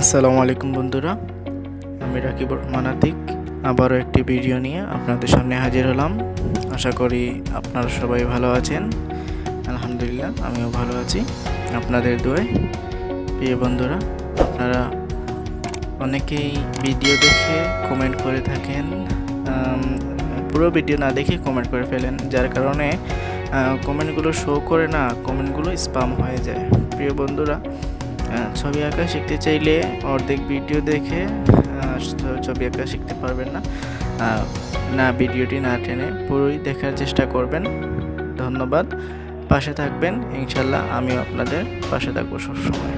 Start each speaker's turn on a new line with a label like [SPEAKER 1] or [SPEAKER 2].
[SPEAKER 1] আসসালামু আলাইকুম বন্ধুরা, আমি রাকিব রহমান আতিক আবারও একটি ভিডিও নিয়ে আপনাদের সামনে হাজির হলাম। আশা করি আপনারা সবাই ভালো আছেন। আলহামদুলিল্লাহ, আমিও ভালো আছি আপনাদের দোয়ায়। প্রিয় বন্ধুরা, আপনারা অনেকেই ভিডিও দেখে কমেন্ট করে থাকেন, পুরো ভিডিও না দেখে কমেন্ট করে ফেলেন, যার কারণে কমেন্টগুলো শো করে না, কমেন্টগুলো স্প্যাম হয়ে যায়। প্রিয় বন্ধুরা, ছবি আঁকা শিখতে চাইলে অর্ধেক ভিডিও দেখে ছবি আঁকা শিখতে পারবেন না, ভিডিওটি না টেনে পুরোই দেখার চেষ্টা করবেন। ধন্যবাদ, পাশে থাকবেন, ইনশাল্লাহ আমিও আপনাদের পাশে থাকবো সবসময়।